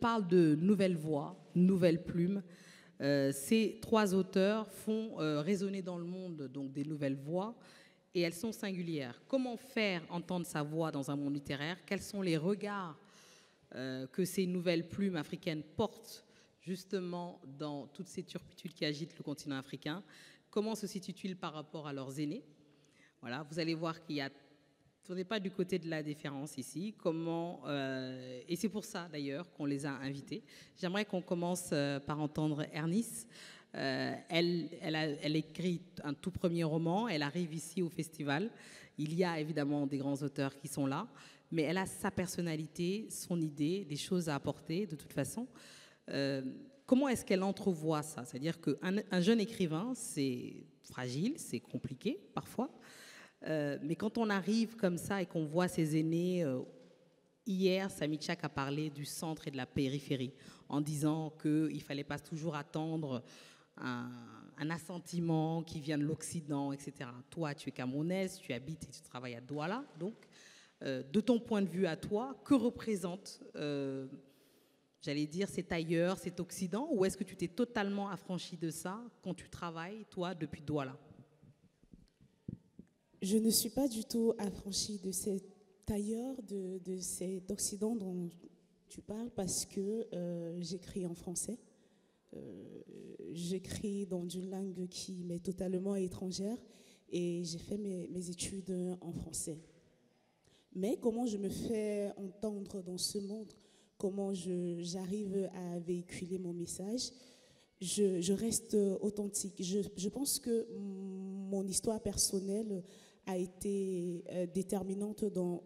parle de nouvelles voix, nouvelles plumes. Ces trois auteurs font résonner dans le monde donc, des nouvelles voix et elles sont singulières. Comment faire entendre sa voix dans un monde littéraire? Quels sont les regards que ces nouvelles plumes africaines portent justement dans toutes ces turpitudes qui agitent le continent africain? Comment se situent-ils par rapport à leurs aînés? Voilà, vous allez voir on n'est pas du côté de la différence ici. Et c'est pour ça d'ailleurs qu'on les a invités. J'aimerais qu'on commence par entendre Ernice. Elle écrit un tout premier roman. Elle arrive ici au festival. Il y a évidemment des grands auteurs qui sont là, mais elle a sa personnalité, son idée, des choses à apporter de toute façon. Comment est-ce qu'elle entrevoit ça? C'est-à-dire qu'un jeune écrivain, c'est fragile, c'est compliqué parfois. Mais quand on arrive comme ça et qu'on voit ses aînés, hier, Samy Tchak a parlé du centre et de la périphérie en disant qu'il ne fallait pas toujours attendre un assentiment qui vient de l'Occident, etc. Toi, tu es camerounaise, tu habites et tu travailles à Douala. Donc, de ton point de vue à toi, que représente, j'allais dire, cet ailleurs, cet Occident, ou est-ce que tu t'es totalement affranchi de ça quand tu travailles, toi, depuis Douala? Je ne suis pas du tout affranchie de cet ailleurs, de cet Occident dont tu parles, parce que j'écris en français. J'écris dans une langue qui m'est totalement étrangère et j'ai fait mes études en français. Mais comment je me fais entendre dans ce monde, comment j'arrive à véhiculer mon message, je reste authentique. Je pense que mon histoire personnelle a été déterminante dans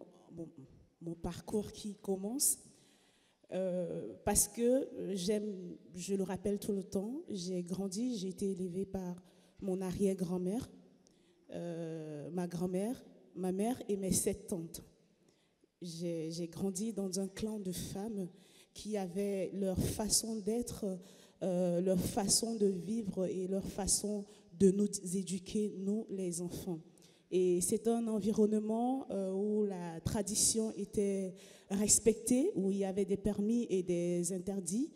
mon parcours qui commence parce que je le rappelle tout le temps, j'ai grandi, j'ai été élevée par mon arrière-grand-mère, ma grand-mère, ma mère et mes 7 tantes. J'ai grandi dans un clan de femmes qui avaient leur façon d'être, leur façon de vivre et leur façon de nous éduquer, nous les enfants. Et c'est un environnement où la tradition était respectée, où il y avait des permis et des interdits.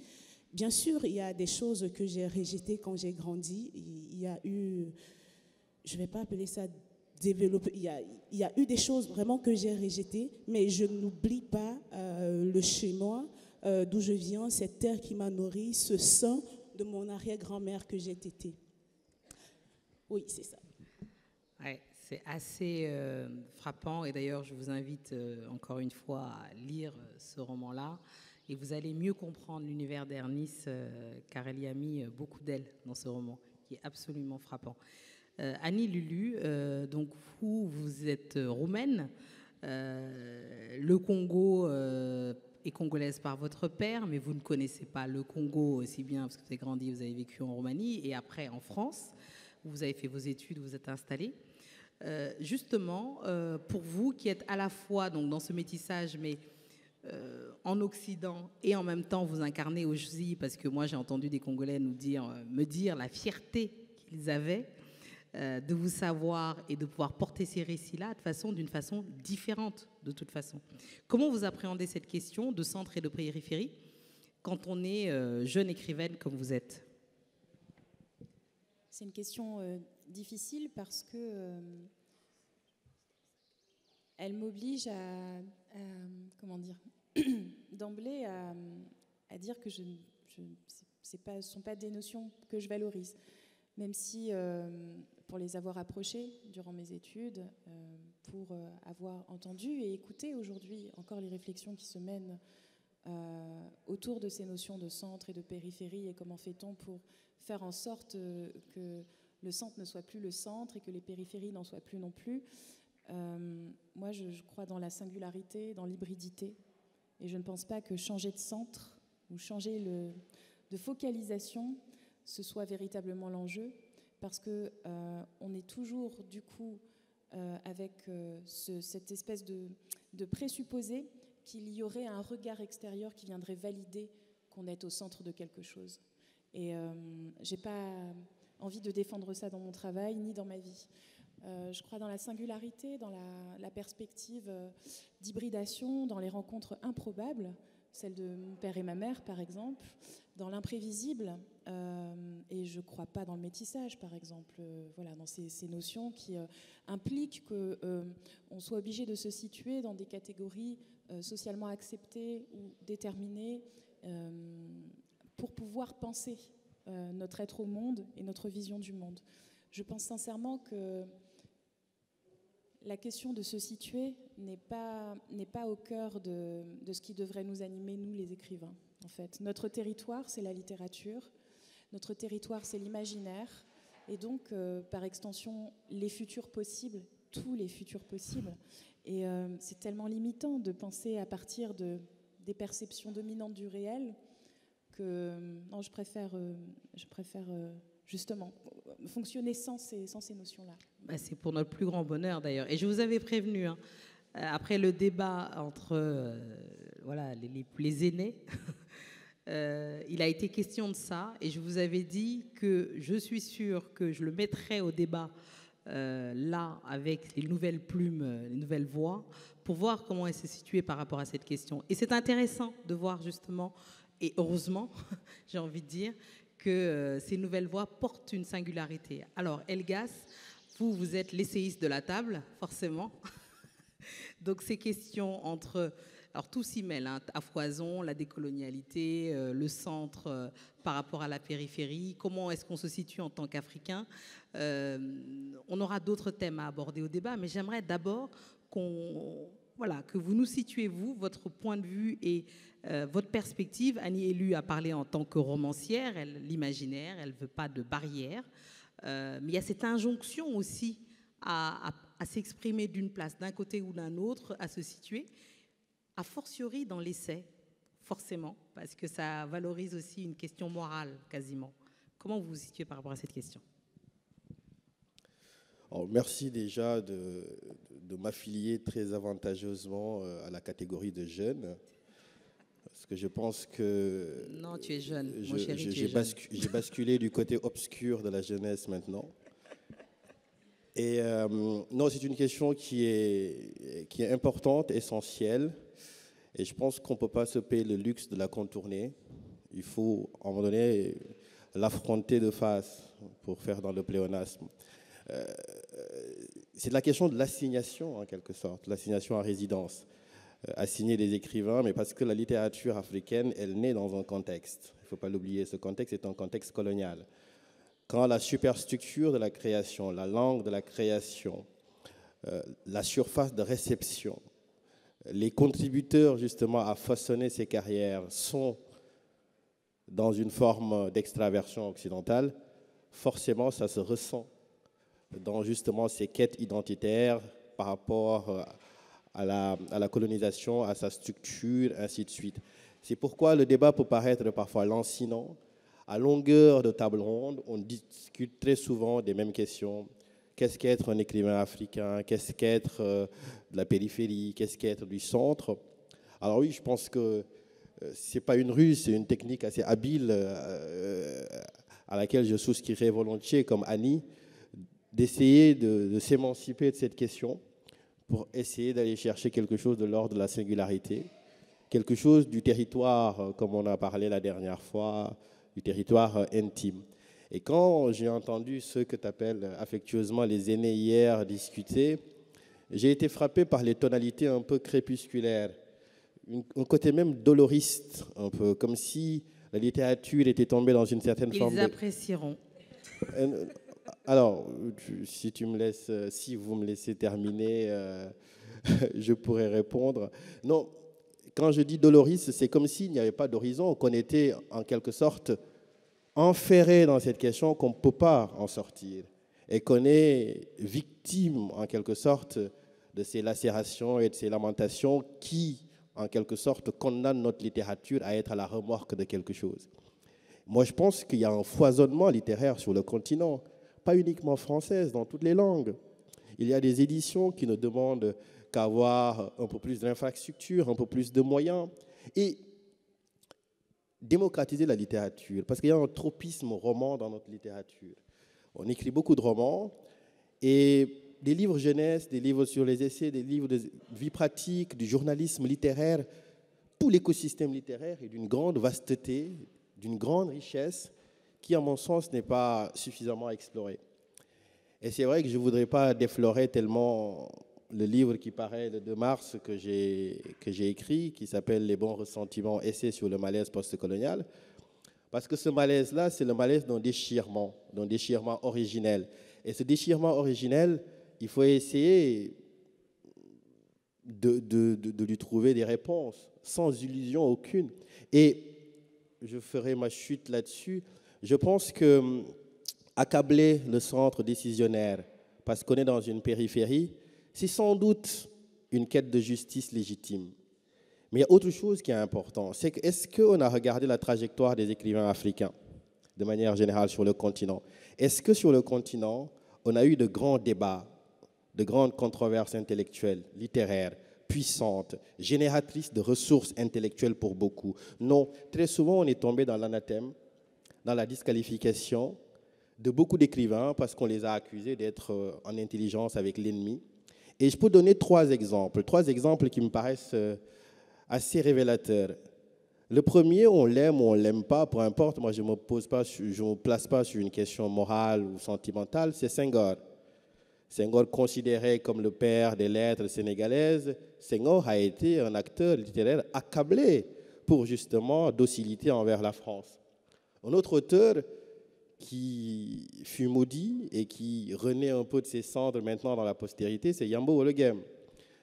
Bien sûr, il y a des choses que j'ai rejetées quand j'ai grandi. Il y a eu, je ne vais pas appeler ça développer, il y a eu des choses vraiment que j'ai rejetées, mais je n'oublie pas le chez moi, d'où je viens, cette terre qui m'a nourri, ce sang de mon arrière-grand-mère que j'ai tété. Oui, c'est ça. Ouais. C'est assez frappant et d'ailleurs je vous invite encore une fois à lire ce roman-là et vous allez mieux comprendre l'univers d'Ernice car elle y a mis beaucoup d'elle dans ce roman qui est absolument frappant. Annie Lulu, donc vous êtes roumaine, le Congo est congolaise par votre père mais vous ne connaissez pas le Congo aussi bien parce que vous avez grandi, vous avez vécu en Roumanie et après en France, où vous avez fait vos études, vous êtes installée. Justement, pour vous qui êtes à la fois donc, dans ce métissage, mais en Occident, et en même temps vous incarnez aussi, parce que moi j'ai entendu des Congolais me dire la fierté qu'ils avaient de vous savoir et de pouvoir porter ces récits-là d'une façon différente, de toute façon. Comment vous appréhendez cette question de centre et de périphérie quand on est jeune écrivaine comme vous êtes? C'est une question difficile parce que elle m'oblige comment dire, d'emblée à dire que ce ne sont pas des notions que je valorise. Même si, pour les avoir approchées durant mes études, pour avoir entendu et écouté aujourd'hui encore les réflexions qui se mènent autour de ces notions de centre et de périphérie et comment fait-on pour faire en sorte que le centre ne soit plus le centre et que les périphéries n'en soient plus non plus. Moi, je crois dans la singularité, dans l'hybridité. Et je ne pense pas que changer de centre ou changer de focalisation, ce soit véritablement l'enjeu. Parce qu'on est toujours, du coup, avec cette espèce de présupposé qu'il y aurait un regard extérieur qui viendrait valider qu'on est au centre de quelque chose. Et je n'ai pas envie de défendre ça dans mon travail ni dans ma vie. Je crois dans la singularité, dans la perspective d'hybridation, dans les rencontres improbables, celle de mon père et ma mère, par exemple, dans l'imprévisible, et je ne crois pas dans le métissage, par exemple, voilà, dans ces notions qui impliquent qu'on soit obligé de se situer dans des catégories socialement acceptées ou déterminées pour pouvoir penser notre être au monde et notre vision du monde. Je pense sincèrement que la question de se situer n'est pas au cœur de ce qui devrait nous animer, nous les écrivains. En fait, notre territoire, c'est la littérature, notre territoire, c'est l'imaginaire, et donc, par extension, les futurs possibles, tous les futurs possibles. Et c'est tellement limitant de penser à partir des perceptions dominantes du réel que non, je préfère justement fonctionner sans ces notions-là. Bah, c'est pour notre plus grand bonheur d'ailleurs. Et je vous avais prévenu, hein, après le débat entre voilà, les aînés, il a été question de ça, et je vous avais dit que je suis sûre que je le mettrais au débat là, avec les nouvelles plumes, les nouvelles voix, pour voir comment elle s'est située par rapport à cette question. Et c'est intéressant de voir justement, et heureusement, j'ai envie de dire, que ces nouvelles voix portent une singularité. Alors, Elgas, vous êtes l'essayiste de la table, forcément. Donc, ces questions entre... Alors, tout s'y mêle, hein, à foison, la décolonialité, le centre par rapport à la périphérie, comment est-ce qu'on se situe en tant qu'Africain. On aura d'autres thèmes à aborder au débat, mais j'aimerais d'abord que vous nous situez, vous, votre point de vue et votre perspective. Annie Elu a parlé en tant que romancière, l'imaginaire, elle ne veut pas de barrière. Mais il y a cette injonction aussi à s'exprimer d'une place, d'un côté ou d'un autre, à se situer, a fortiori dans l'essai, forcément, parce que ça valorise aussi une question morale, quasiment. Comment vous vous situez par rapport à cette question ? Alors, merci déjà de m'affilier très avantageusement à la catégorie de jeunes, parce que je pense que... Non, tu es jeune, mon chéri, tu es jeune. J'ai basculé du côté obscur de la jeunesse maintenant. Et non, c'est une question qui est importante, essentielle, et je pense qu'on ne peut pas se payer le luxe de la contourner. Il faut, à un moment donné, l'affronter de face pour faire dans le pléonasme. C'est la question de l'assignation, en quelque sorte, l'assignation à résidence. Assigner des écrivains, mais parce que la littérature africaine, elle naît dans un contexte. Il ne faut pas l'oublier, ce contexte est un contexte colonial. Quand la superstructure de la création, la langue de la création, la surface de réception, les contributeurs justement à façonner ces carrières sont dans une forme d'extraversion occidentale, forcément ça se ressent dans justement ces quêtes identitaires par rapport à la colonisation, à sa structure, ainsi de suite. C'est pourquoi le débat peut paraître parfois lancinant. À longueur de table ronde, on discute très souvent des mêmes questions. Qu'est-ce qu'être un écrivain africain? Qu'est-ce qu'être de la périphérie? Qu'est-ce qu'être du centre? Alors oui, je pense que ce n'est pas une ruse, c'est une technique assez habile à laquelle je souscrirais volontiers, comme Annie, d'essayer de s'émanciper de cette question pour essayer d'aller chercher quelque chose de l'ordre de la singularité, quelque chose du territoire, comme on a parlé la dernière fois, du territoire intime. Et quand j'ai entendu ceux que tu appelles affectueusement les aînés hier discuter, j'ai été frappé par les tonalités un peu crépusculaires, un côté même doloriste, un peu, comme si la littérature était tombée dans une certaine forme... Ils apprécieront. Alors, si vous me laissez terminer, je pourrais répondre. Non, quand je dis doloriste, c'est comme s'il n'y avait pas d'horizon, qu'on était en quelque sorte enferré dans cette question, qu'on ne peut pas en sortir, et qu'on est victime en quelque sorte de ces lacérations et de ces lamentations qui, en quelque sorte, condamnent notre littérature à être à la remorque de quelque chose. Moi, je pense qu'il y a un foisonnement littéraire sur le continent, pas uniquement française, dans toutes les langues. Il y a des éditions qui ne demandent qu'à avoir un peu plus d'infrastructures, un peu plus de moyens, et démocratiser la littérature, parce qu'il y a un tropisme roman dans notre littérature. On écrit beaucoup de romans, et des livres jeunesse, des livres sur les essais, des livres de vie pratique, du journalisme littéraire tout l'écosystème littéraire est d'une grande vasteté, d'une grande richesse qui, à mon sens, n'est pas suffisamment explorée. Et c'est vrai que je ne voudrais pas déflorer tellement le livre qui paraît le 2 mars que j'ai écrit, qui s'appelle « Les bons ressentiments, essai sur le malaise postcolonial », parce que ce malaise-là, c'est le malaise d'un déchirement originel. Et ce déchirement originel, il faut essayer de lui trouver des réponses, sans illusion aucune. Et je ferai ma chute là-dessus. Je pense que accabler le centre décisionnaire parce qu'on est dans une périphérie, c'est sans doute une quête de justice légitime. Mais il y a autre chose qui est important, c'est que est-ce qu'on a regardé la trajectoire des écrivains africains de manière générale sur le continent? Est-ce que sur le continent, on a eu de grands débats, de grandes controverses intellectuelles, littéraires, puissantes, génératrices de ressources intellectuelles pour beaucoup? Non, très souvent on est tombé dans l'anathème, dans la disqualification de beaucoup d'écrivains parce qu'on les a accusés d'être en intelligence avec l'ennemi. Et je peux donner trois exemples qui me paraissent assez révélateurs. Le premier, on l'aime ou on ne l'aime pas, peu importe, moi je ne me place pas sur une question morale ou sentimentale, c'est Senghor. Senghor, considéré comme le père des lettres sénégalaises, Senghor a été un acteur littéraire accablé pour justement docilité envers la France. Un autre auteur qui fut maudit et qui renaît un peu de ses cendres maintenant dans la postérité, c'est Yambo Wolegem.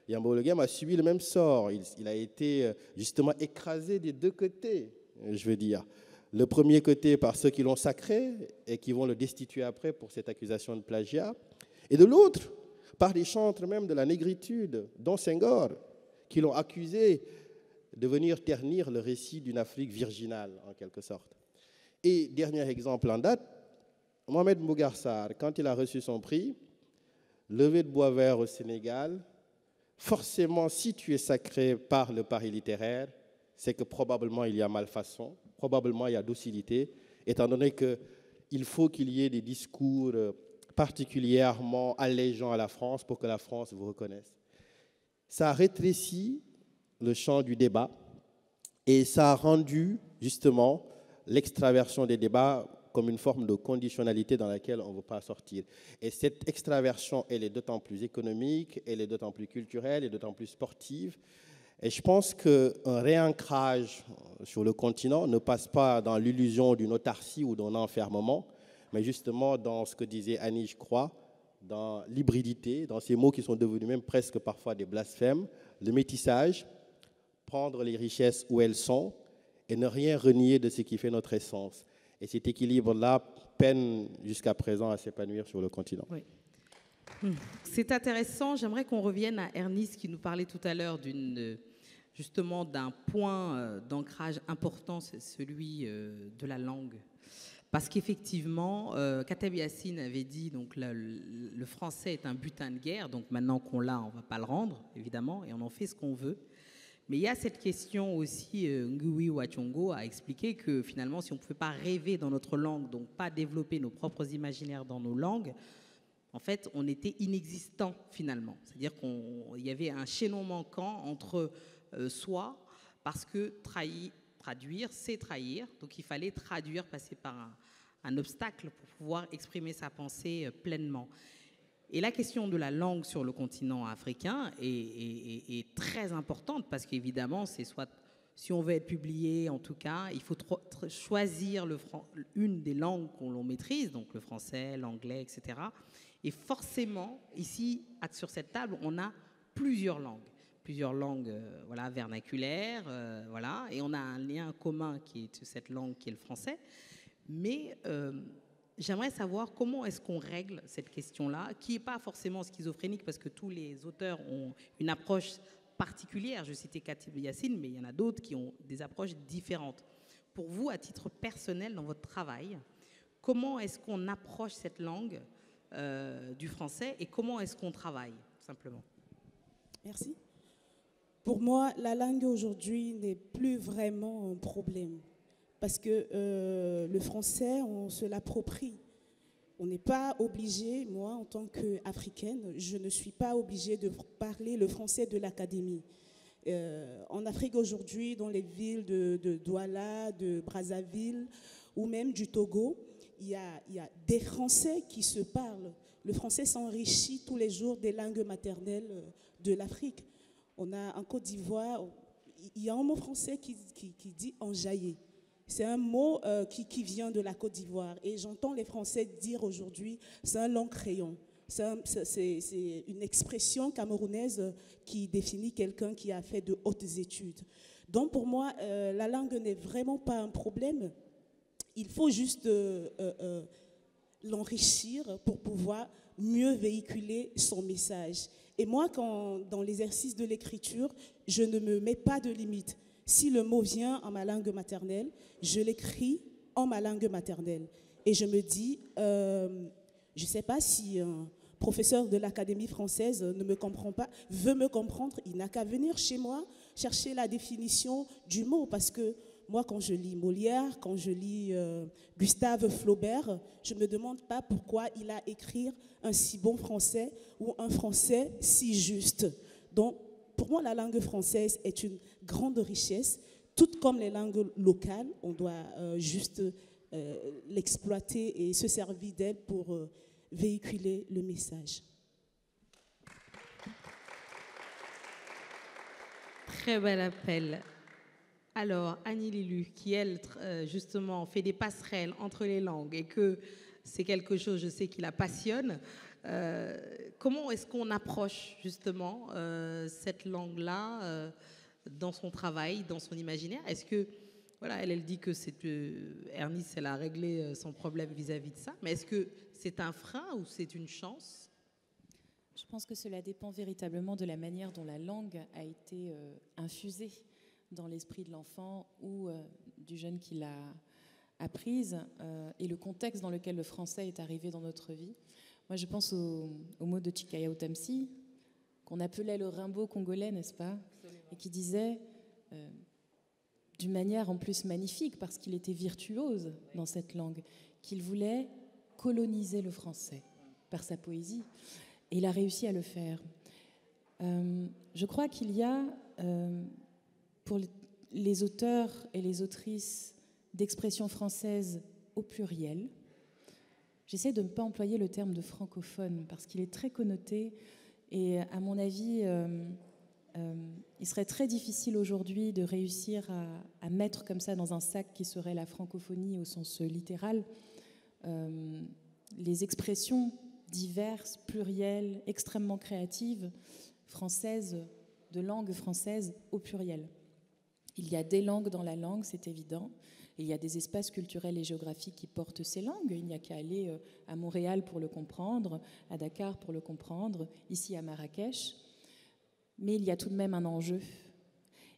Yambo Wolegem a subi le même sort. Il a été justement écrasé des deux côtés, je veux dire. Le premier côté par ceux qui l'ont sacré et qui vont le destituer après pour cette accusation de plagiat. Et de l'autre, par des chantres même de la négritude, dont Senghor, qui l'ont accusé de venir ternir le récit d'une Afrique virginale, en quelque sorte. Et dernier exemple en date, Mohamed Mbougar Sarr, quand il a reçu son prix, levé de bois vert au Sénégal, forcément, si tu es sacré par le pari littéraire, c'est que probablement il y a malfaçon, probablement il y a docilité, étant donné qu'il faut qu'il y ait des discours particulièrement allégeants à la France pour que la France vous reconnaisse. Ça a rétréci le champ du débat et ça a rendu justement l'extraversion des débats comme une forme de conditionnalité dans laquelle on ne veut pas sortir. Et cette extraversion, elle est d'autant plus économique, elle est d'autant plus culturelle, et d'autant plus sportive. Et je pense qu'un réancrage sur le continent ne passe pas dans l'illusion d'une autarcie ou d'un enfermement, mais justement dans ce que disait Annie, je crois, dans l'hybridité, dans ces mots qui sont devenus même presque parfois des blasphèmes, le métissage, prendre les richesses où elles sont, et ne rien renier de ce qui fait notre essence. Et cet équilibre-là peine jusqu'à présent à s'épanouir sur le continent. Oui. C'est intéressant. J'aimerais qu'on revienne à Ernest qui nous parlait tout à l'heure justement d'un point d'ancrage important, c'est celui de la langue. Parce qu'effectivement, Kateb Yassine avait dit donc le français est un butin de guerre, donc maintenant qu'on l'a, on ne va pas le rendre, évidemment, et on en fait ce qu'on veut. Mais il y a cette question aussi, Ngui Wachongo a expliqué que finalement, si on ne pouvait pas rêver dans notre langue, donc pas développer nos propres imaginaires dans nos langues, en fait, on était inexistant finalement. C'est-à-dire qu'il y avait un chaînon manquant entre soi, parce que traduire, c'est trahir. Donc il fallait traduire, passer par un obstacle pour pouvoir exprimer sa pensée pleinement. Et la question de la langue sur le continent africain est très importante parce qu'évidemment, c'est soit, si on veut être publié, en tout cas, il faut choisir une des langues qu'on maîtrise, donc le français, l'anglais, etc. Et forcément, ici, sur cette table, on a plusieurs langues voilà, vernaculaires, voilà, et on a un lien commun qui est cette langue qui est le français. Mais j'aimerais savoir comment est-ce qu'on règle cette question-là, qui n'est pas forcément schizophrénique, parce que tous les auteurs ont une approche particulière. Je citais Kateb Yassine, mais il y en a d'autres qui ont des approches différentes. Pour vous, à titre personnel, dans votre travail, comment est-ce qu'on approche cette langue du français et comment est-ce qu'on travaille, simplement? Merci. Pour moi, la langue aujourd'hui n'est plus vraiment un problème. Parce que le français, on se l'approprie. On n'est pas obligé, moi, en tant qu'Africaine, je ne suis pas obligée de parler le français de l'académie. En Afrique aujourd'hui, dans les villes de Douala, de Brazzaville ou même du Togo, il y a des Français qui se parlent. Le français s'enrichit tous les jours des langues maternelles de l'Afrique. On a en Côte d'Ivoire, il y a un mot français qui dit enjailler. C'est un mot qui vient de la Côte d'Ivoire. Et j'entends les Français dire aujourd'hui, c'est un long crayon. C'est une expression camerounaise qui définit quelqu'un qui a fait de hautes études. Donc pour moi, la langue n'est vraiment pas un problème. Il faut juste l'enrichir pour pouvoir mieux véhiculer son message. Et moi, dans l'exercice de l'écriture, je ne me mets pas de limite. Si le mot vient en ma langue maternelle, je l'écris en ma langue maternelle. Et je me dis, je ne sais pas si un professeur de l'Académie française ne me comprend pas, veut me comprendre, il n'a qu'à venir chez moi chercher la définition du mot. Parce que moi, quand je lis Molière, quand je lis Gustave Flaubert, je ne me demande pas pourquoi il a écrit un si bon français ou un français si juste. Donc, pour moi, la langue française est une grande richesse. Tout comme les langues locales, on doit juste l'exploiter et se servir d'elle pour véhiculer le message. Très bel appel. Alors, Annie Lilu, qui elle, justement, fait des passerelles entre les langues et que c'est quelque chose, je sais, qui la passionne, comment est-ce qu'on approche, justement, cette langue-là dans son travail, dans son imaginaire? Est-ce que, voilà, elle dit que Ernest, elle a réglé son problème vis-à-vis de ça, mais est-ce que c'est un frein ou c'est une chance? Je pense que cela dépend véritablement de la manière dont la langue a été infusée dans l'esprit de l'enfant ou du jeune qui l'a apprise et le contexte dans lequel le français est arrivé dans notre vie. Moi, je pense au mot de Tchikaya Utamsi, qu'on appelait le Rimbaud congolais, n'est-ce pas? Absolument. Et qui disait, d'une manière en plus magnifique, parce qu'il était virtuose dans cette langue, qu'il voulait coloniser le français par sa poésie. Et il a réussi à le faire. Je crois qu'il y a, pour les auteurs et les autrices d'expression française au pluriel, j'essaie de ne pas employer le terme de francophone parce qu'il est très connoté et à mon avis, il serait très difficile aujourd'hui de réussir à mettre comme ça dans un sac qui serait la francophonie au sens littéral les expressions diverses, plurielles, extrêmement créatives, françaises, de langue française au pluriel. Il y a des langues dans la langue, c'est évident. Il y a des espaces culturels et géographiques qui portent ces langues. Il n'y a qu'à aller à Montréal pour le comprendre, à Dakar pour le comprendre, ici à Marrakech. Mais il y a tout de même un enjeu.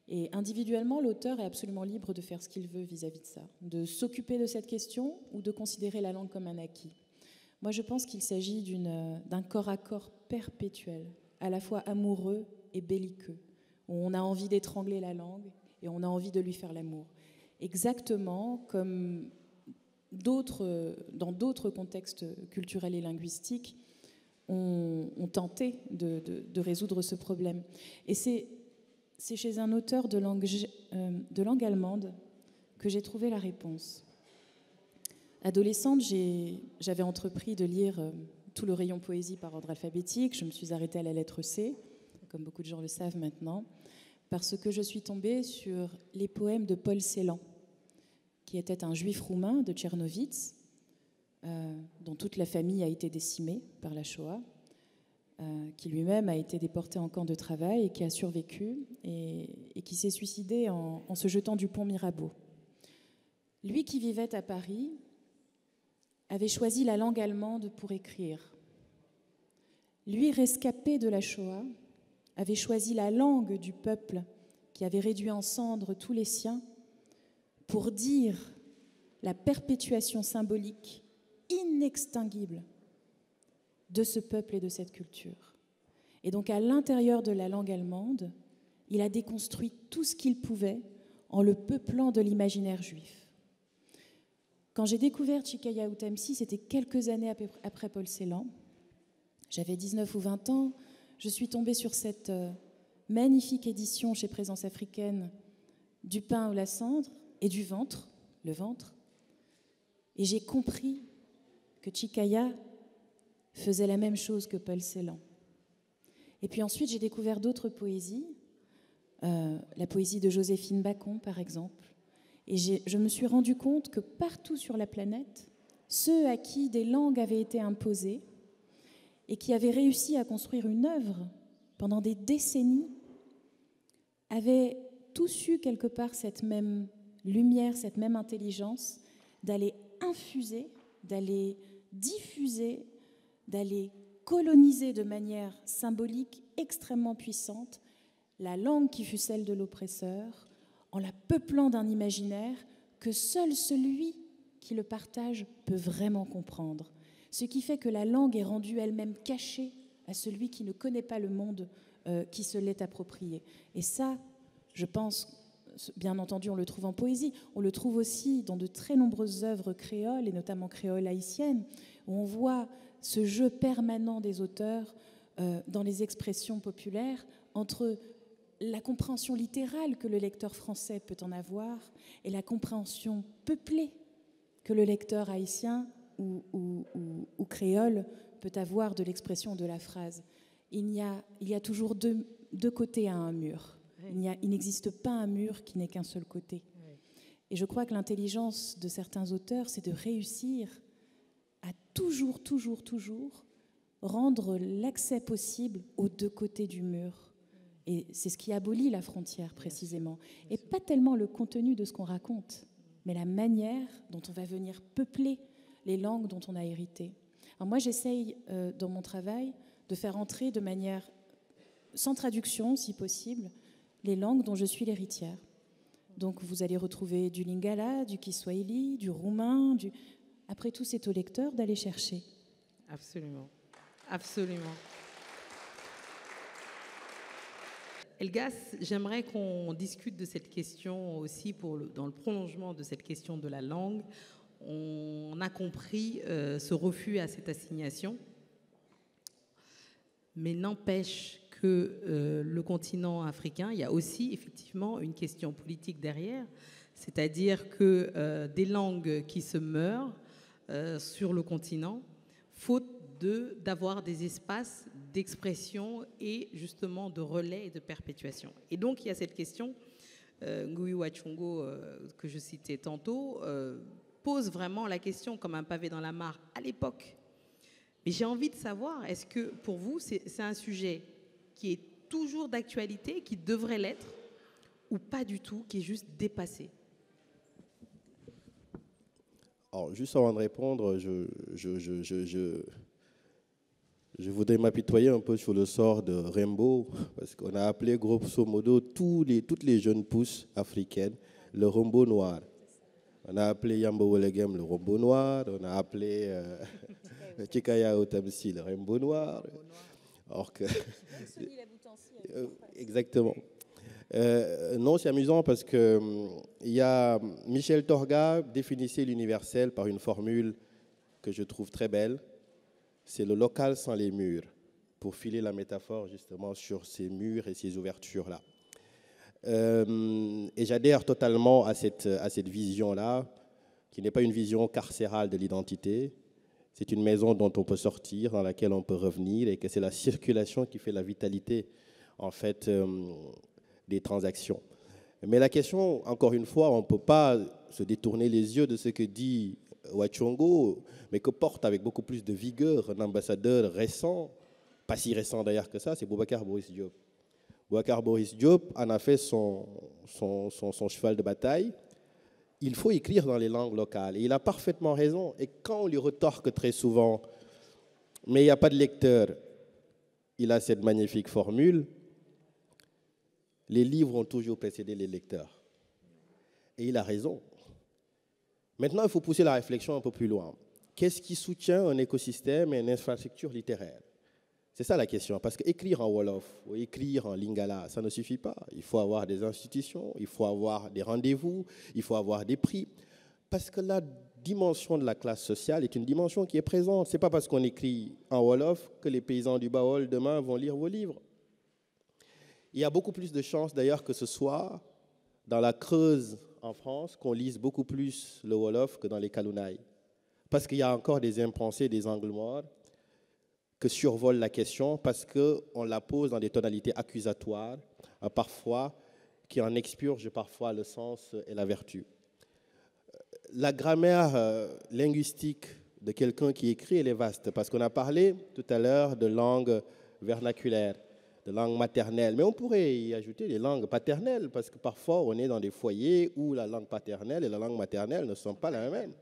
Et individuellement, l'auteur est absolument libre de faire ce qu'il veut vis-à-vis de ça, de s'occuper de cette question ou de considérer la langue comme un acquis. Moi, je pense qu'il s'agit d'un corps à corps perpétuel, à la fois amoureux et belliqueux, où on a envie d'étrangler la langue et on a envie de lui faire l'amour. Exactement comme dans d'autres contextes culturels et linguistiques ont tenté de résoudre ce problème. Et c'est chez un auteur de langue allemande que j'ai trouvé la réponse. Adolescente, j'avais entrepris de lire tout le rayon poésie par ordre alphabétique. Je me suis arrêtée à la lettre C, comme beaucoup de gens le savent maintenant, parce que je suis tombée sur les poèmes de Paul Celan, qui était un juif roumain de Tchernowitz, dont toute la famille a été décimée par la Shoah, qui lui-même a été déporté en camp de travail et qui a survécu et qui s'est suicidé en se jetant du pont Mirabeau. Lui qui vivait à Paris avait choisi la langue allemande pour écrire. Lui, rescapé de la Shoah, avait choisi la langue du peuple qui avait réduit en cendres tous les siens pour dire la perpétuation symbolique inextinguible de ce peuple et de cette culture. Et donc, à l'intérieur de la langue allemande, il a déconstruit tout ce qu'il pouvait en le peuplant de l'imaginaire juif. Quand j'ai découvert Tchikaya Utamsi, c'était quelques années après Paul Celan. J'avais 19 ou 20 ans. Je suis tombée sur cette magnifique édition chez Présence africaine du pain ou la cendre et du ventre, le ventre. Et j'ai compris que Chikaya faisait la même chose que Paul Celan. Et puis ensuite, j'ai découvert d'autres poésies, la poésie de Joséphine Bacon, par exemple. Et je me suis rendu compte que partout sur la planète, ceux à qui des langues avaient été imposées et qui avaient réussi à construire une œuvre pendant des décennies, avaient tous eu quelque part cette même lumière, cette même intelligence d'aller infuser, d'aller diffuser, d'aller coloniser de manière symbolique extrêmement puissante la langue qui fut celle de l'oppresseur, en la peuplant d'un imaginaire que seul celui qui le partage peut vraiment comprendre. Ce qui fait que la langue est rendue elle-même cachée à celui qui ne connaît pas le monde qui se l'est approprié. Et ça, je pense, bien entendu, on le trouve en poésie, on le trouve aussi dans de très nombreuses œuvres créoles, et notamment créoles haïtiennes, où on voit ce jeu permanent des auteurs dans les expressions populaires entre la compréhension littérale que le lecteur français peut en avoir et la compréhension peuplée que le lecteur haïtien ou créole peut avoir de l'expression de la phrase. Il y a toujours deux côtés à un mur. Il n'existe pas un mur qui n'ait qu'un seul côté. Et je crois que l'intelligence de certains auteurs, c'est de réussir à toujours rendre l'accès possible aux deux côtés du mur. Et c'est ce qui abolit la frontière, précisément. Et pas tellement le contenu de ce qu'on raconte, mais la manière dont on va venir peupler les langues dont on a hérité. Alors moi, j'essaye, dans mon travail, de faire entrer de manière, sans traduction, si possible, les langues dont je suis l'héritière. Donc vous allez retrouver du lingala, du kiswahili, du roumain, Après tout, c'est au lecteur d'aller chercher. Absolument. Absolument. Elgas, j'aimerais qu'on discute de cette question aussi dans le prolongement de cette question de la langue. On a compris ce refus à cette assignation, mais n'empêche que le continent africain, il y a aussi effectivement une question politique derrière, c'est-à-dire que des langues qui se meurent sur le continent, faute d'avoir des espaces d'expression et justement de relais et de perpétuation. Et donc il y a cette question, Ngui wa Thiong'o, que je citais tantôt, pose vraiment la question comme un pavé dans la mare à l'époque. Mais j'ai envie de savoir, est-ce que pour vous c'est un sujet qui est toujours d'actualité, qui devrait l'être, ou pas du tout, qui est juste dépassé? Alors, juste avant de répondre, je voudrais m'apitoyer un peu sur le sort de Rimbaud, parce qu'on a appelé grosso modo toutes les jeunes pousses africaines le Rimbaud noir. On a appelé Yambo Welegem le Rimbaud noir, on a appelé Chikaya Otamsi le Rimbaud noir. Alors que exactement. Non, c'est amusant parce que il y a Michel Torga définissait l'universel par une formule que je trouve très belle. C'est le local sans les murs, pour filer la métaphore justement sur ces murs et ces ouvertures-là. Et j'adhère totalement à cette vision-là, qui n'est pas une vision carcérale de l'identité. C'est une maison dont on peut sortir, dans laquelle on peut revenir, et que c'est la circulation qui fait la vitalité, en fait, des transactions. Mais la question, encore une fois, on ne peut pas se détourner les yeux de ce que dit Wa Thiong'o, mais que porte avec beaucoup plus de vigueur un ambassadeur récent, pas si récent d'ailleurs que ça, c'est Boubacar Boris Diop. Boubacar Boris Diop en a fait son cheval de bataille. Il faut écrire dans les langues locales. Et il a parfaitement raison. Et quand on lui retorque très souvent, mais il n'y a pas de lecteur, il a cette magnifique formule, les livres ont toujours précédé les lecteurs. Et il a raison. Maintenant, il faut pousser la réflexion un peu plus loin. Qu'est-ce qui soutient un écosystème et une infrastructure littéraire? C'est ça la question. Parce qu'écrire en Wolof ou écrire en Lingala, ça ne suffit pas. Il faut avoir des institutions, il faut avoir des rendez-vous, il faut avoir des prix. Parce que la dimension de la classe sociale est une dimension qui est présente. Ce n'est pas parce qu'on écrit en Wolof que les paysans du Baol demain vont lire vos livres. Il y a beaucoup plus de chances d'ailleurs que ce soit dans la Creuse en France qu'on lise beaucoup plus le Wolof que dans les Kalounaï. Parce qu'il y a encore des impensés, des angles morts que survole la question parce qu'on la pose dans des tonalités accusatoires, parfois, qui en expurgent parfois le sens et la vertu. La grammaire linguistique de quelqu'un qui écrit, elle est vaste, parce qu'on a parlé tout à l'heure de langue vernaculaire, de langue maternelle, mais on pourrait y ajouter les langues paternelles, parce que parfois on est dans des foyers où la langue paternelle et la langue maternelle ne sont pas la même.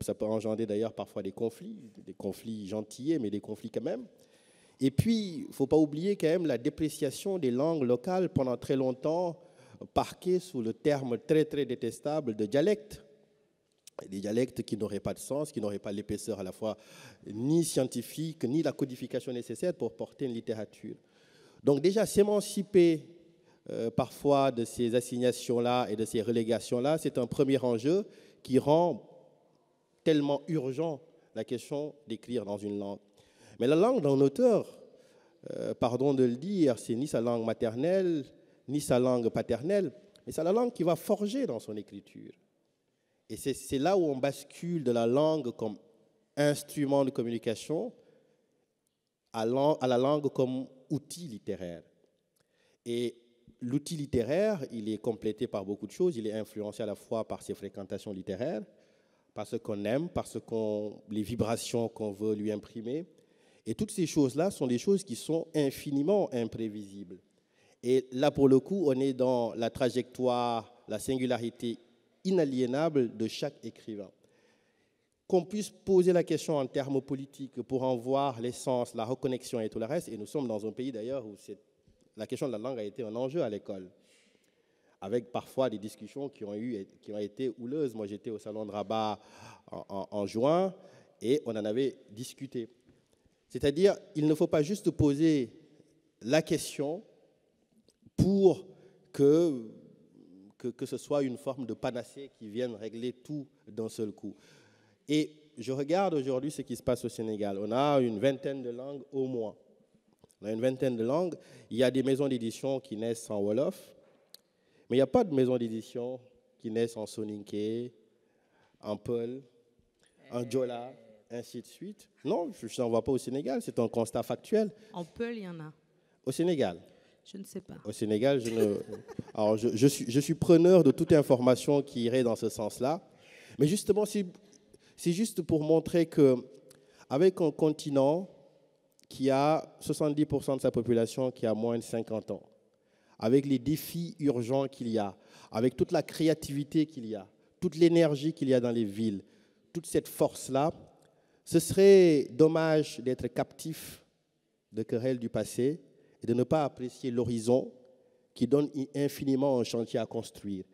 Ça peut engendrer d'ailleurs parfois des conflits gentillés, mais des conflits quand même. Et puis, il ne faut pas oublier quand même la dépréciation des langues locales pendant très longtemps, parquées sous le terme très très détestable de dialecte. Des dialectes qui n'auraient pas de sens, qui n'auraient pas l'épaisseur à la fois ni scientifique, ni la codification nécessaire pour porter une littérature. Donc déjà, s'émanciper parfois de ces assignations-là et de ces relégations-là, c'est un premier enjeu qui rend tellement urgent la question d'écrire dans une langue. Mais la langue d'un auteur, pardon de le dire, c'est ni sa langue maternelle, ni sa langue paternelle, mais c'est la langue qui va forger dans son écriture. Et c'est là où on bascule de la langue comme instrument de communication à la langue comme outil littéraire. Et l'outil littéraire, il est complété par beaucoup de choses. Il est influencé à la fois par ses fréquentations littéraires, par ce qu'on aime, par les vibrations qu'on veut lui imprimer. Et toutes ces choses-là sont des choses qui sont infiniment imprévisibles. Et là, pour le coup, on est dans la trajectoire, la singularité inaliénable de chaque écrivain. Qu'on puisse poser la question en termes politiques pour en voir l'essence, la reconnexion et tout le reste, et nous sommes dans un pays d'ailleurs où la question de la langue a été un enjeu à l'école, avec parfois des discussions qui ont été houleuses. Moi, j'étais au Salon de Rabat en juin, et on en avait discuté. C'est-à-dire, il ne faut pas juste poser la question pour que ce soit une forme de panacée qui vienne régler tout d'un seul coup. Et je regarde aujourd'hui ce qui se passe au Sénégal. On a une vingtaine de langues au moins. On a une vingtaine de langues. Il y a des maisons d'édition qui naissent en Wolof, mais il n'y a pas de maisons d'édition qui naissent en Soninké, en Peul, en Djola, ainsi de suite. Non, je n'en vois pas au Sénégal, c'est un constat factuel. En Peul, il y en a. Au Sénégal? Je ne sais pas. Au Sénégal, alors je suis preneur de toute information qui irait dans ce sens-là. Mais justement, c'est juste pour montrer qu'avec un continent qui a 70% de sa population qui a moins de 50 ans, avec les défis urgents qu'il y a, avec toute la créativité qu'il y a, toute l'énergie qu'il y a dans les villes, toute cette force-là, ce serait dommage d'être captif de querelles du passé et de ne pas apprécier l'horizon qui donne infiniment un chantier à construire.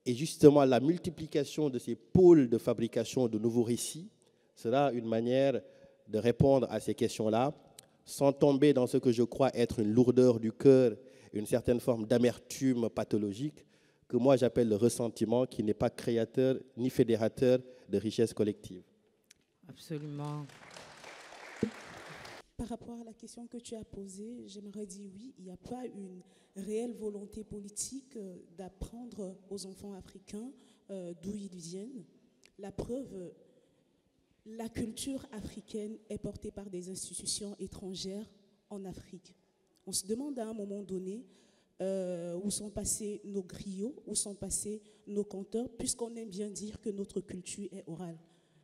Et justement, la multiplication de ces pôles de fabrication de nouveaux récits sera une manière de répondre à ces questions-là, sans tomber dans ce que je crois être une lourdeur du cœur, une certaine forme d'amertume pathologique, que moi j'appelle le ressentiment, qui n'est pas créateur ni fédérateur de richesse collective. Absolument. Par rapport à la question que tu as posée, j'aimerais dire oui, il n'y a pas une réelle volonté politique d'apprendre aux enfants africains d'où ils viennent. La preuve, la culture africaine est portée par des institutions étrangères en Afrique. On se demande à un moment donné où sont passés nos griots, où sont passés nos conteurs, puisqu'on aime bien dire que notre culture est orale.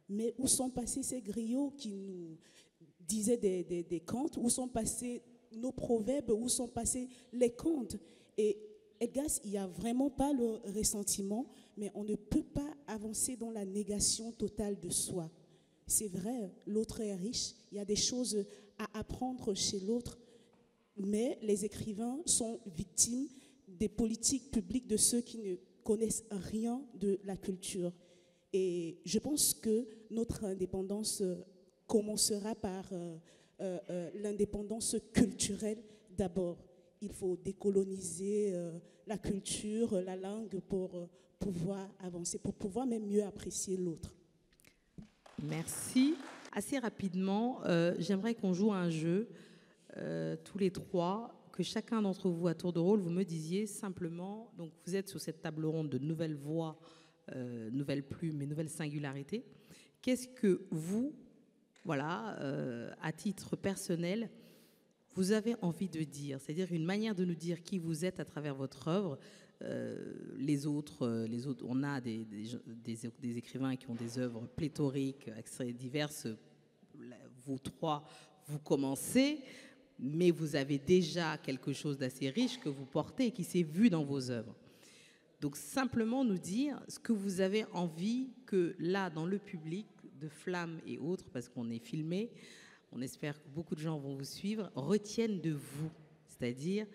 Mais où sont passés ces griots qui nous disaient des contes, où sont passés nos proverbes, où sont passés les contes. Et Edgas, il n'y a vraiment pas le ressentiment, mais on ne peut pas avancer dans la négation totale de soi. C'est vrai, l'autre est riche, il y a des choses à apprendre chez l'autre, mais les écrivains sont victimes des politiques publiques de ceux qui ne connaissent rien de la culture. Et je pense que notre indépendance commencera par l'indépendance culturelle d'abord. Il faut décoloniser la culture, la langue pour pouvoir avancer, pour pouvoir même mieux apprécier l'autre. Merci. Assez rapidement, j'aimerais qu'on joue à un jeu, tous les trois, que chacun d'entre vous, à tour de rôle, vous me disiez simplement, donc vous êtes sur cette table ronde de nouvelles voix, nouvelles plumes et nouvelles singularités. Qu'est-ce que vous, voilà, à titre personnel, vous avez envie de dire? C'est-à-dire une manière de nous dire qui vous êtes à travers votre œuvre. Les autres, on a des écrivains qui ont des œuvres pléthoriques, diverses. Vous trois, vous commencez, mais vous avez déjà quelque chose d'assez riche que vous portez et qui s'est vu dans vos œuvres. Donc simplement nous dire ce que vous avez envie que là, dans le public, de Flamme et autres, parce qu'on est filmé, on espère que beaucoup de gens vont vous suivre, retiennent de vous. C'est-à-dire,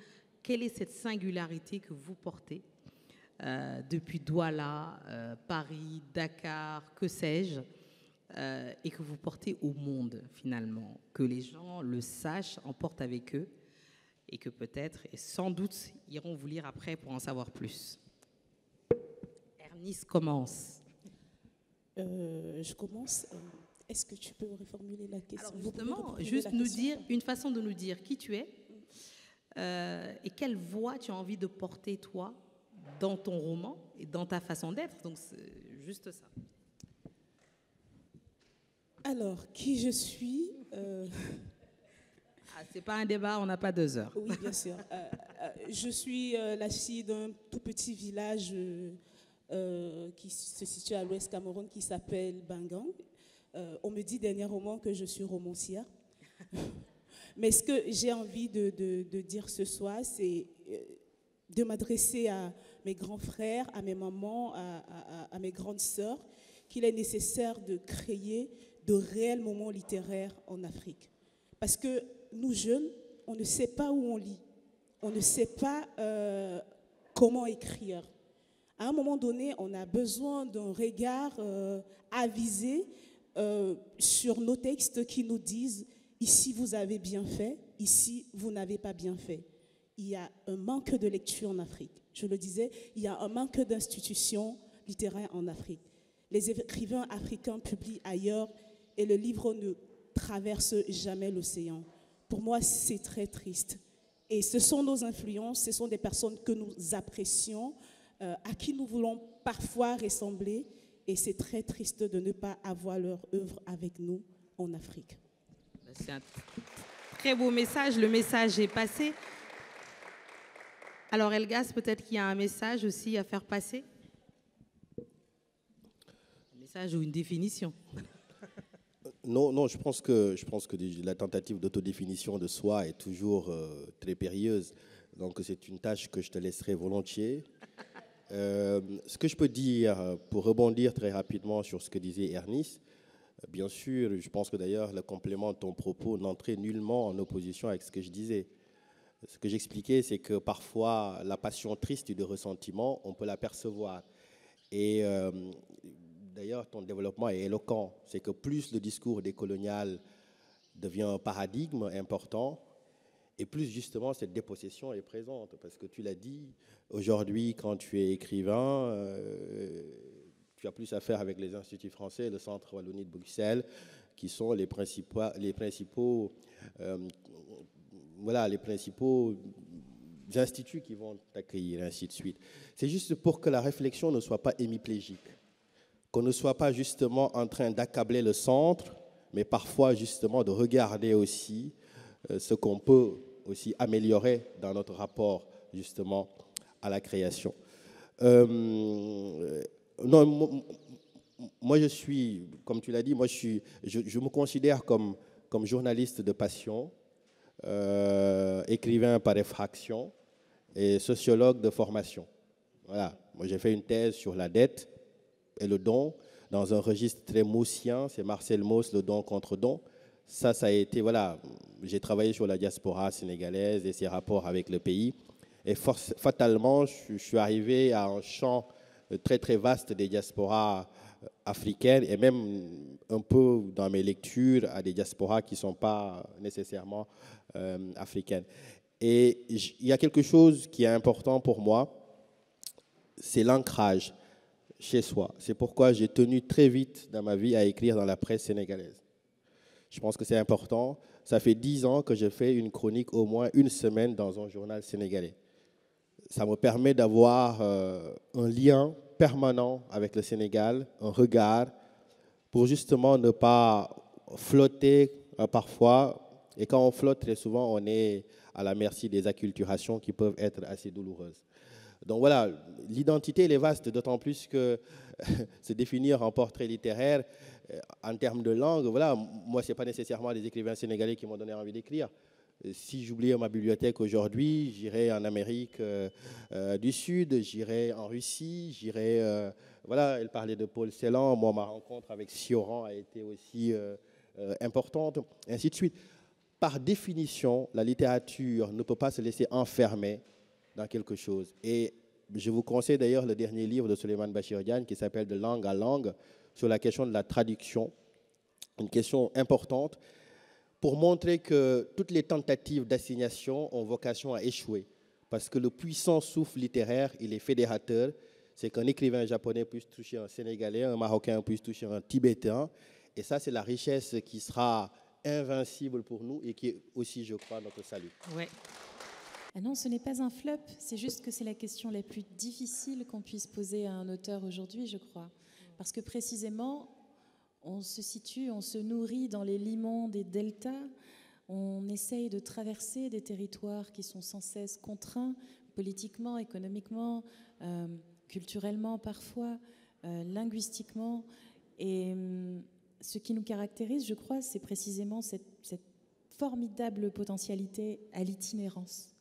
quelle est cette singularité que vous portez depuis Douala, Paris, Dakar, que sais-je, et que vous portez au monde, finalement. Que les gens le sachent, emportent avec eux, et que peut-être, et sans doute, iront vous lire après pour en savoir plus. Ernice commence. Je commence. Est-ce que tu peux reformuler la question? Alors justement, juste nous dire, une façon de nous dire qui tu es et quelle voix tu as envie de porter, toi, dans ton roman et dans ta façon d'être. Donc, c'est juste ça. Alors, qui je suis c'est pas un débat, on n'a pas 2 heures. Oui, bien sûr. Je suis la fille d'un tout petit village qui se situe à l'ouest Cameroun, qui s'appelle Bangang. On me dit dernièrement que je suis romancière. Mais ce que j'ai envie de dire ce soir, c'est de m'adresser à mes grands frères, à mes mamans, à mes grandes sœurs, qu'il est nécessaire de créer de réels moments littéraires en Afrique. Parce que nous, jeunes, on ne sait pas où on lit. On ne sait pas comment écrire. À un moment donné, on a besoin d'un regard avisé sur nos textes qui nous disent « ici, vous avez bien fait, ici, vous n'avez pas bien fait ». Il y a un manque de lecture en Afrique. Je le disais, il y a un manque d'institutions littéraires en Afrique. Les écrivains africains publient ailleurs et le livre ne traverse jamais l'océan. Pour moi, c'est très triste. Et ce sont nos influences, ce sont des personnes que nous apprécions, à qui nous voulons parfois ressembler, et c'est très triste de ne pas avoir leur œuvre avec nous en Afrique. C'est un très beau message, le message est passé. Alors Elgas, peut-être qu'il y a un message aussi à faire passer? Un message ou une définition? Non, je pense que la tentative d'autodéfinition de soi est toujours très périlleuse. Donc c'est une tâche que je te laisserai volontiers. Ce que je peux dire, pour rebondir très rapidement sur ce que disait Ernice, bien sûr, je pense que d'ailleurs le complément de ton propos n'entrait nullement en opposition avec ce que je disais. Ce que j'expliquais, c'est que parfois la passion triste du ressentiment, on peut l'apercevoir. Et d'ailleurs, ton développement est éloquent. C'est que plus le discours décolonial devient un paradigme important, et plus justement cette dépossession est présente. Parce que tu l'as dit, aujourd'hui, quand tu es écrivain, tu as plus à faire avec les instituts français, le Centre Wallonie de Bruxelles, qui sont les principaux instituts qui vont t'accueillir, ainsi de suite. C'est juste pour que la réflexion ne soit pas hémiplégique, qu'on ne soit pas justement en train d'accabler le centre, mais parfois justement de regarder aussi ce qu'on peut aussi améliorer dans notre rapport justement à la création. Non, moi je suis, comme tu l'as dit, je me considère comme journaliste de passion, écrivain par effraction et sociologue de formation. Voilà, moi j'ai fait une thèse sur la dette et le don dans un registre très maussien, c'est Marcel Mauss, le don contre don. Ça a été, voilà, j'ai travaillé sur la diaspora sénégalaise et ses rapports avec le pays. Et fatalement, je suis arrivé à un champ très, très vaste des diasporas africaines et même un peu dans mes lectures à des diasporas qui ne sont pas nécessairement africaines. Et il y a quelque chose qui est important pour moi, c'est l'ancrage chez soi. C'est pourquoi j'ai tenu très vite dans ma vie à écrire dans la presse sénégalaise. Je pense que c'est important. ça fait 10 ans que je fais une chronique au moins une semaine dans un journal sénégalais. Ça me permet d'avoir un lien permanent avec le Sénégal, un regard, pour justement ne pas flotter parfois. Et quand on flotte, très souvent, on est à la merci des acculturations qui peuvent être assez douloureuses. Donc voilà, l'identité, elle est vaste, d'autant plus que se définir en portrait littéraire, en termes de langue, voilà, moi, ce n'est pas nécessairement les écrivains sénégalais qui m'ont donné envie d'écrire. Si j'oubliais ma bibliothèque aujourd'hui, j'irais en Amérique du Sud, j'irais en Russie, j'irais... voilà, elle parlait de Paul Celan, moi, ma rencontre avec Cioran a été aussi importante, ainsi de suite. Par définition, la littérature ne peut pas se laisser enfermer dans quelque chose. Et je vous conseille d'ailleurs le dernier livre de Souleymane Bachir Diagne qui s'appelle « De langue à langue » sur la question de la traduction, une question importante pour montrer que toutes les tentatives d'assignation ont vocation à échouer. Parce que le puissant souffle littéraire, il est fédérateur. C'est qu'un écrivain japonais puisse toucher un Sénégalais, un Marocain puisse toucher un Tibétain. Et ça, c'est la richesse qui sera invincible pour nous et qui est aussi, je crois, notre salut. Ouais. Ah non, ce n'est pas un flop, c'est juste que c'est la question la plus difficile qu'on puisse poser à un auteur aujourd'hui, je crois. Parce que précisément, on se situe, on se nourrit dans les limons des deltas, on essaye de traverser des territoires qui sont sans cesse contraints, politiquement, économiquement, culturellement parfois, linguistiquement. Et ce qui nous caractérise, je crois, c'est précisément cette formidable potentialité à l'itinérance,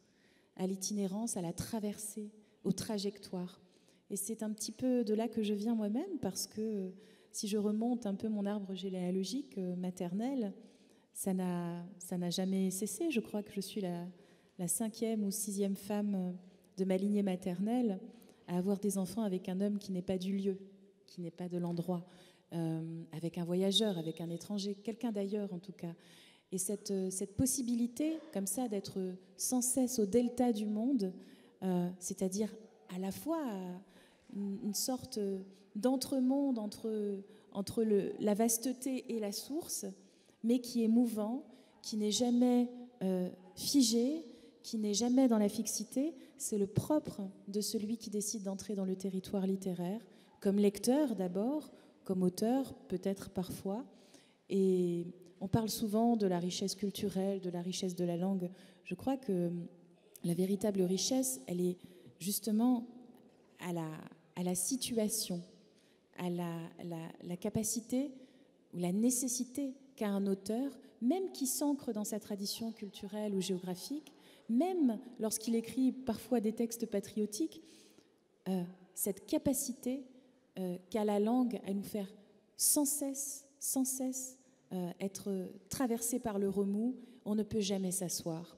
à la traversée, aux trajectoires. Et c'est un petit peu de là que je viens moi-même, parce que si je remonte un peu mon arbre généalogique maternel, ça n'a jamais cessé. Je crois que je suis la 5e ou 6e femme de ma lignée maternelle à avoir des enfants avec un homme qui n'est pas du lieu, qui n'est pas de l'endroit, avec un voyageur, avec un étranger, quelqu'un d'ailleurs en tout cas. Et cette possibilité, comme ça, d'être sans cesse au delta du monde, c'est-à-dire à la fois une sorte d'entremonde entre la vasteté et la source, mais qui est mouvant, qui n'est jamais figé, qui n'est jamais dans la fixité. C'est le propre de celui qui décide d'entrer dans le territoire littéraire, comme lecteur d'abord, comme auteur peut-être parfois. Et on parle souvent de la richesse culturelle, de la richesse de la langue. Je crois que la véritable richesse, elle est justement à la situation, à la capacité ou la nécessité qu'a un auteur, même qui s'ancre dans sa tradition culturelle ou géographique, même lorsqu'il écrit parfois des textes patriotiques, cette capacité qu'a la langue à nous faire sans cesse être traversé par le remous. On ne peut jamais s'asseoir.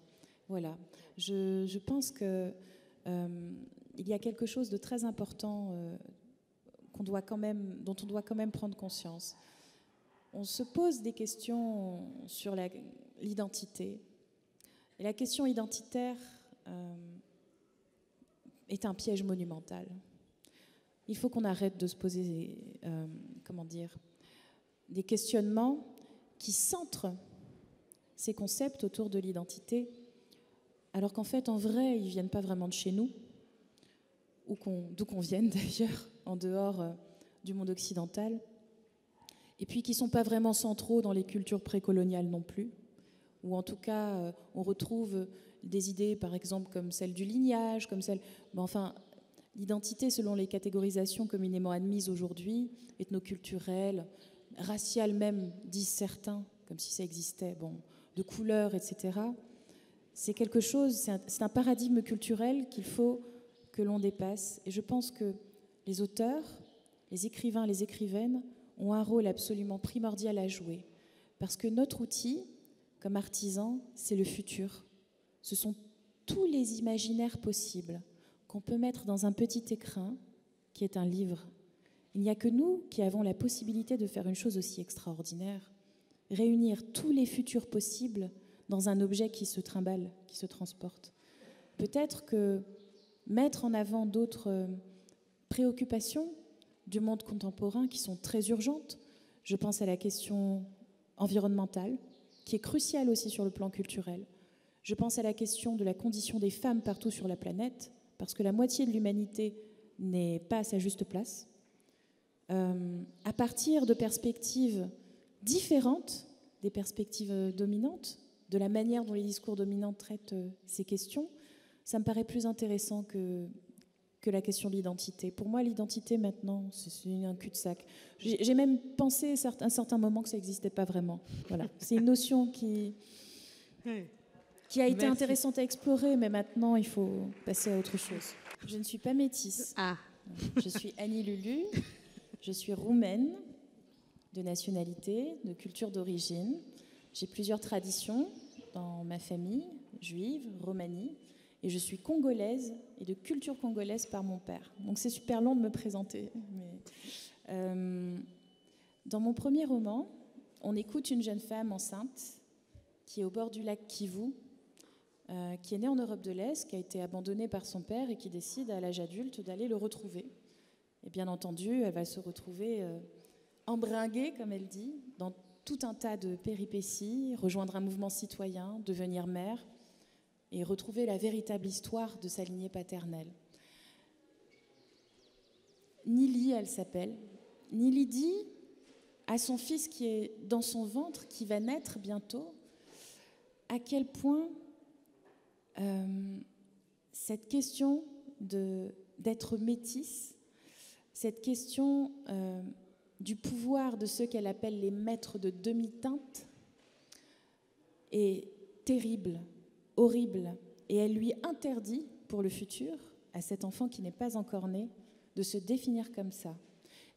Voilà. Je pense que il y a quelque chose de très important dont on doit quand même prendre conscience. On se pose des questions sur l'identité. Et la question identitaire est un piège monumental. Il faut qu'on arrête de se poser, des questionnements qui centrent ces concepts autour de l'identité, alors qu'en fait, en vrai, ils ne viennent pas vraiment de chez nous, d'où qu'on vienne d'ailleurs, en dehors du monde occidental, et puis qui ne sont pas vraiment centraux dans les cultures précoloniales non plus, ou en tout cas, on retrouve des idées, par exemple, comme celle du lignage, comme celle... Mais enfin, l'identité, selon les catégorisations communément admises aujourd'hui, ethnoculturelle, raciale même, disent certains, comme si ça existait, de couleurs, etc., c'est quelque chose, c'est un paradigme culturel qu'il faut que l'on dépasse. Et je pense que les auteurs, les écrivains, les écrivaines ont un rôle absolument primordial à jouer. Parce que notre outil, comme artisan, c'est le futur. Ce sont tous les imaginaires possibles qu'on peut mettre dans un petit écrin qui est un livre. Il n'y a que nous qui avons la possibilité de faire une chose aussi extraordinaire, réunir tous les futurs possibles dans un objet qui se trimballe, qui se transporte. Peut-être que mettre en avant d'autres préoccupations du monde contemporain qui sont très urgentes, je pense à la question environnementale, qui est crucial aussi sur le plan culturel. Je pense à la question de la condition des femmes partout sur la planète, parce que la moitié de l'humanité n'est pas à sa juste place. À partir de perspectives différentes, des perspectives dominantes, de la manière dont les discours dominants traitent ces questions, ça me paraît plus intéressant que la question de l'identité. Pour moi, l'identité, maintenant, c'est un cul-de-sac. J'ai même pensé à un certain moment que ça n'existait pas vraiment. Voilà. C'est une notion qui a été intéressante à explorer, mais maintenant, il faut passer à autre chose. Je ne suis pas métisse. Je suis Annie Lulu. Je suis roumaine, de nationalité, de culture d'origine. J'ai plusieurs traditions dans ma famille, juive, romanie, et je suis congolaise et de culture congolaise par mon père. Donc c'est super long de me présenter. Mais, dans mon premier roman, on écoute une jeune femme enceinte qui est au bord du lac Kivu, qui est née en Europe de l'Est, qui a été abandonnée par son père et qui décide à l'âge adulte d'aller le retrouver. Et bien entendu, elle va se retrouver embringuée, comme elle dit, dans tout un tas de péripéties, rejoindre un mouvement citoyen, devenir mère et retrouver la véritable histoire de sa lignée paternelle. Nili, elle s'appelle. Nili dit à son fils qui est dans son ventre, qui va naître bientôt, à quel point cette question d'être métisse, cette question du pouvoir de ceux qu'elle appelle les maîtres de demi-teinte est terrible, horrible, et elle lui interdit pour le futur, à cet enfant qui n'est pas encore né, de se définir comme ça.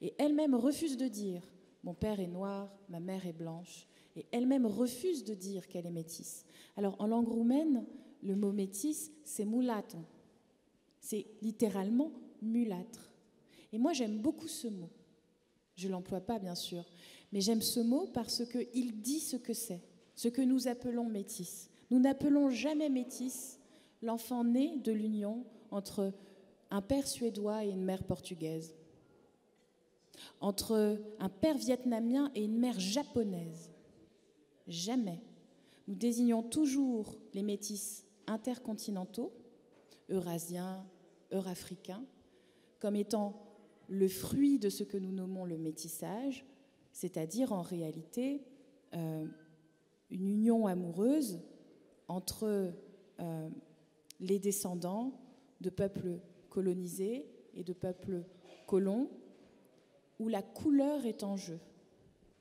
Et elle-même refuse de dire « mon père est noir, ma mère est blanche », et elle-même refuse de dire qu'elle est métisse. Alors en langue roumaine, le mot métisse, c'est mulato. C'est littéralement mulâtre. Et moi, j'aime beaucoup ce mot. Je ne l'emploie pas, bien sûr, mais j'aime ce mot parce qu'il dit ce que c'est, ce que nous appelons métis. Nous n'appelons jamais métis l'enfant né de l'union entre un père suédois et une mère portugaise, entre un père vietnamien et une mère japonaise. Jamais. Nous désignons toujours les métis intercontinentaux, eurasiens, eurafricains, comme étant le fruit de ce que nous nommons le métissage, c'est-à-dire en réalité une union amoureuse entre les descendants de peuples colonisés et de peuples colons, où la couleur est en jeu,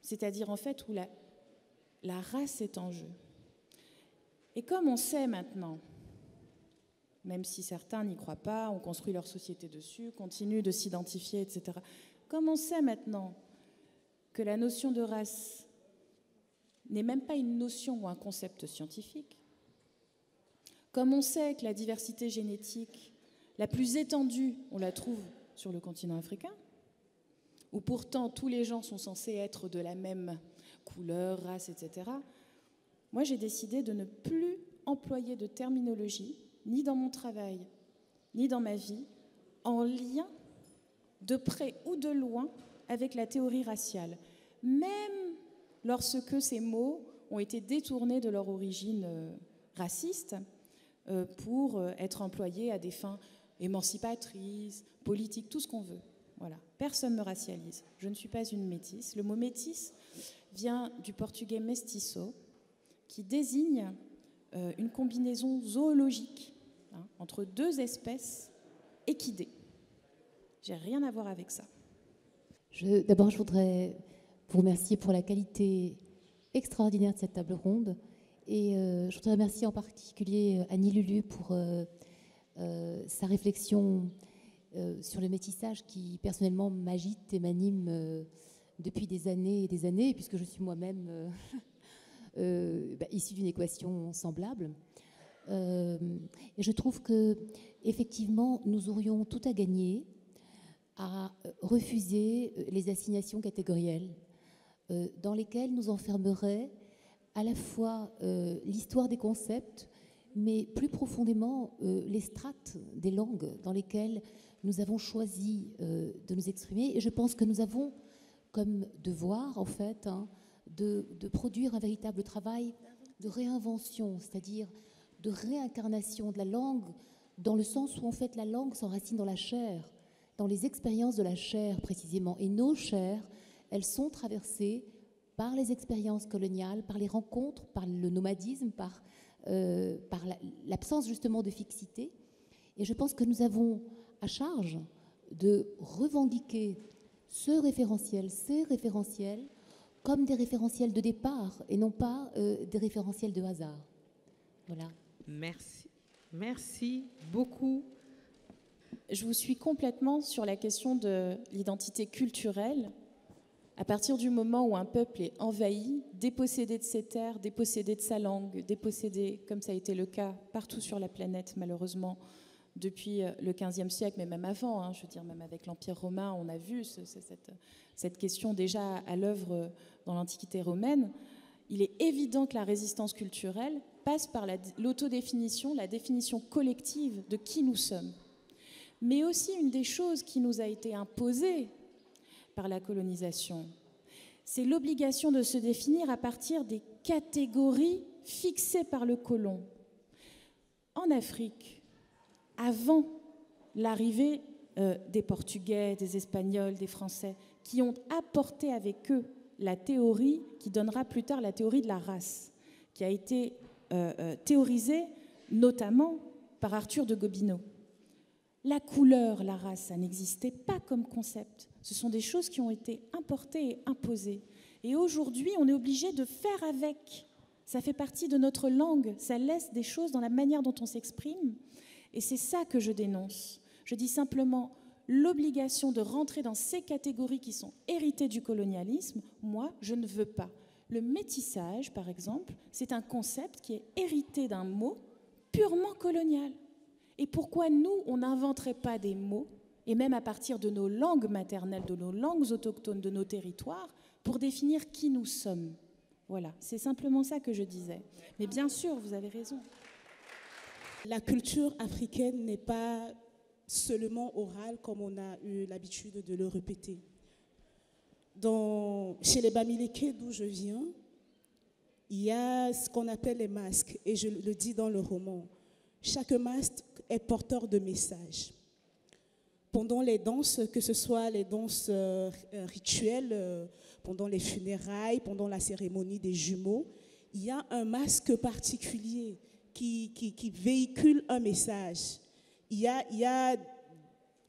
c'est-à-dire en fait où la race est en jeu. Et comme on sait maintenant, même si certains n'y croient pas, ont construit leur société dessus, continuent de s'identifier, etc. Comme on sait maintenant que la notion de race n'est même pas une notion ou un concept scientifique, comme on sait que la diversité génétique la plus étendue, on la trouve sur le continent africain, où pourtant tous les gens sont censés être de la même couleur, race, etc., moi j'ai décidé de ne plus employer de terminologie ni dans mon travail, ni dans ma vie, en lien, de près ou de loin, avec la théorie raciale, même lorsque ces mots ont été détournés de leur origine raciste pour être employés à des fins émancipatrices, politiques, tout ce qu'on veut. Voilà. Personne ne me racialise. Je ne suis pas une métisse. Le mot métisse vient du portugais mestiço, qui désigne une combinaison zoologique entre deux espèces équidées. J'ai rien à voir avec ça. D'abord, je voudrais vous remercier pour la qualité extraordinaire de cette table ronde. Et je voudrais remercier en particulier Annie Lulu pour sa réflexion sur le métissage qui, personnellement, m'agite et m'anime depuis des années et des années, puisque je suis moi-même issue d'une équation semblable. Et je trouve que, effectivement, nous aurions tout à gagner à refuser les assignations catégorielles dans lesquelles nous enfermerait à la fois l'histoire des concepts, mais plus profondément les strates des langues dans lesquelles nous avons choisi de nous exprimer. Et je pense que nous avons comme devoir, en fait, de produire un véritable travail de réinvention, c'est-à-dire de réincarnation de la langue, dans le sens où en fait la langue s'enracine dans la chair, dans les expériences de la chair précisément. Et nos chairs, elles sont traversées par les expériences coloniales, par les rencontres, par le nomadisme, par l'absence justement de fixité. Et je pense que nous avons à charge de revendiquer ce référentiel, ces référentiels, comme des référentiels de départ et non pas des référentiels de hasard. Voilà. Merci. Merci beaucoup. Je vous suis complètement sur la question de l'identité culturelle. À partir du moment où un peuple est envahi, dépossédé de ses terres, dépossédé de sa langue, dépossédé, comme ça a été le cas partout sur la planète, malheureusement, depuis le XVe siècle, mais même avant, hein, je veux dire, même avec l'Empire romain, on a vu cette question déjà à l'œuvre dans l'Antiquité romaine. Il est évident que la résistance culturelle passe par l'autodéfinition, la définition collective de qui nous sommes. Mais aussi une des choses qui nous a été imposée par la colonisation, c'est l'obligation de se définir à partir des catégories fixées par le colon. En Afrique, avant l'arrivée des Portugais, des Espagnols, des Français, qui ont apporté avec eux la théorie qui donnera plus tard la théorie de la race, qui a été théorisée notamment par Arthur de Gobineau. La couleur, la race, ça n'existait pas comme concept. Ce sont des choses qui ont été importées et imposées. Et aujourd'hui, on est obligé de faire avec. Ça fait partie de notre langue. Ça laisse des choses dans la manière dont on s'exprime. Et c'est ça que je dénonce. Je dis simplement l'obligation de rentrer dans ces catégories qui sont héritées du colonialisme. Moi, je ne veux pas. Le métissage, par exemple, c'est un concept qui est hérité d'un mot purement colonial. Et pourquoi nous, on n'inventerait pas des mots, et même à partir de nos langues maternelles, de nos langues autochtones, de nos territoires, pour définir qui nous sommes? Voilà, c'est simplement ça que je disais. Mais bien sûr, vous avez raison. La culture africaine n'est pas seulement orale, comme on a eu l'habitude de le répéter. Chez les Bamileke, d'où je viens, il y a ce qu'on appelle les masques, et je le dis dans le roman. Chaque masque est porteur de messages. Pendant les danses, que ce soit les danses rituelles, pendant les funérailles, pendant la cérémonie des jumeaux, il y a un masque particulier qui véhicule un message. Il y a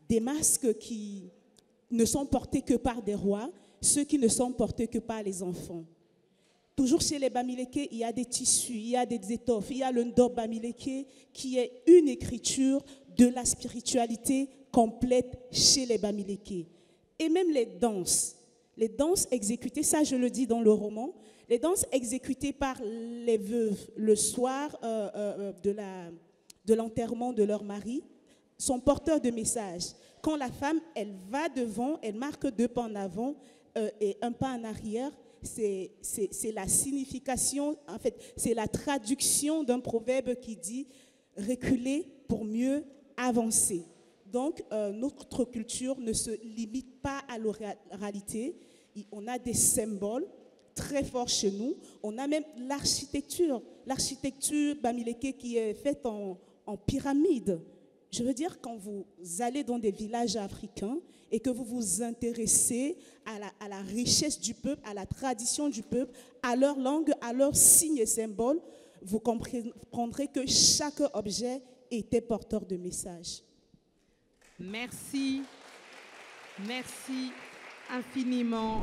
des masques qui ne sont portés que par des rois, ceux qui ne sont portés que par les enfants. Toujours chez les Bamileke, il y a des tissus, il y a des étoffes, il y a le Ndop Bamileke qui est une écriture de la spiritualité complète chez les Bamileke. Et même les danses exécutées, ça je le dis dans le roman, les danses exécutées par les veuves le soir de l'enterrement de leur mari sont porteurs de messages. Quand la femme, elle va devant, elle marque 2 pas en avant et 1 pas en arrière, c'est la signification, en fait, c'est la traduction d'un proverbe qui dit « reculer pour mieux avancer ». Donc, notre culture ne se limite pas à l'oralité. On a des symboles très forts chez nous. On a même l'architecture Bamileke qui est faite en pyramide. Je veux dire, quand vous allez dans des villages africains et que vous vous intéressez à la richesse du peuple, à la tradition du peuple, à leur langue, à leurs signes et symboles, vous comprendrez que chaque objet était porteur de messages. Merci. Merci infiniment.